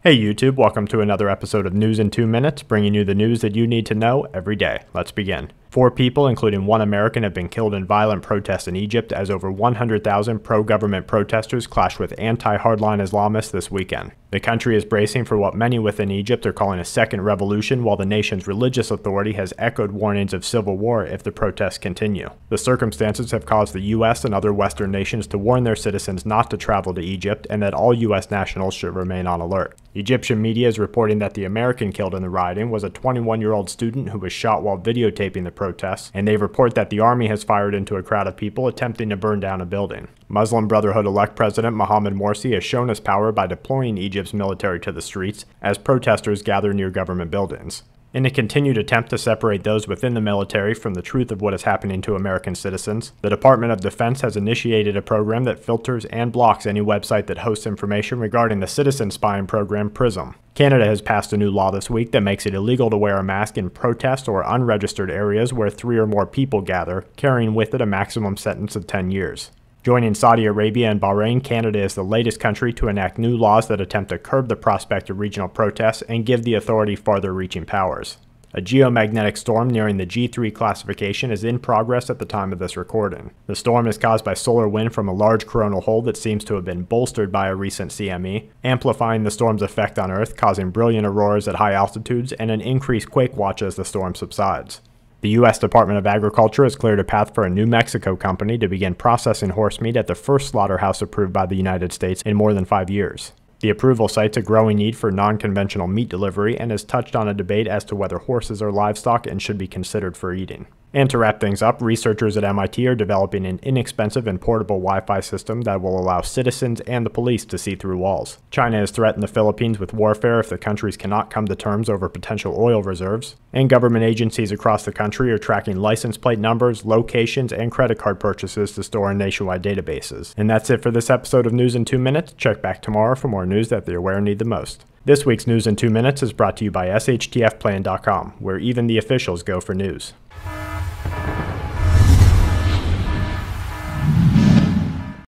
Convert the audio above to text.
Hey YouTube, welcome to another episode of News in 2 Minutes, bringing you the news that you need to know every day. Let's begin. 4 people, including 1 American, have been killed in violent protests in Egypt as over 100,000 pro-government protesters clashed with anti-hardline Islamists this weekend. The country is bracing for what many within Egypt are calling a second revolution, while the nation's religious authority has echoed warnings of civil war if the protests continue. The circumstances have caused the U.S. and other Western nations to warn their citizens not to travel to Egypt and that all U.S. nationals should remain on alert. Egyptian media is reporting that the American killed in the rioting was a 21-year-old student who was shot while videotaping the protests, and they report that the army has fired into a crowd of people attempting to burn down a building. Muslim Brotherhood-elect President Mohamed Morsi has shown his power by deploying Egypt's military to the streets as protesters gather near government buildings. In a continued attempt to separate those within the military from the truth of what is happening to American citizens, the Department of Defense has initiated a program that filters and blocks any website that hosts information regarding the citizen spying program PRISM. Canada has passed a new law this week that makes it illegal to wear a mask in protest or unregistered areas where 3 or more people gather, carrying with it a maximum sentence of 10 years. Joining Saudi Arabia and Bahrain, Canada is the latest country to enact new laws that attempt to curb the prospect of regional protests and give the authority farther-reaching powers. A geomagnetic storm nearing the G3 classification is in progress at the time of this recording. The storm is caused by solar wind from a large coronal hole that seems to have been bolstered by a recent CME, amplifying the storm's effect on Earth, causing brilliant auroras at high altitudes and an increased quake watch as the storm subsides. The U.S. Department of Agriculture has cleared a path for a New Mexico company to begin processing horse meat at the first slaughterhouse approved by the United States in more than 5 years. The approval cites a growing need for non-conventional meat delivery and has touched on a debate as to whether horses are livestock and should be considered for eating. And to wrap things up, researchers at MIT are developing an inexpensive and portable Wi-Fi system that will allow citizens and the police to see through walls. China has threatened the Philippines with warfare if the countries cannot come to terms over potential oil reserves, and government agencies across the country are tracking license plate numbers, locations, and credit card purchases to store in nationwide databases. And that's it for this episode of News in 2 Minutes. Check back tomorrow for more news that the aware need the most. This week's News in 2 Minutes is brought to you by SHTFplan.com, where even the officials go for news.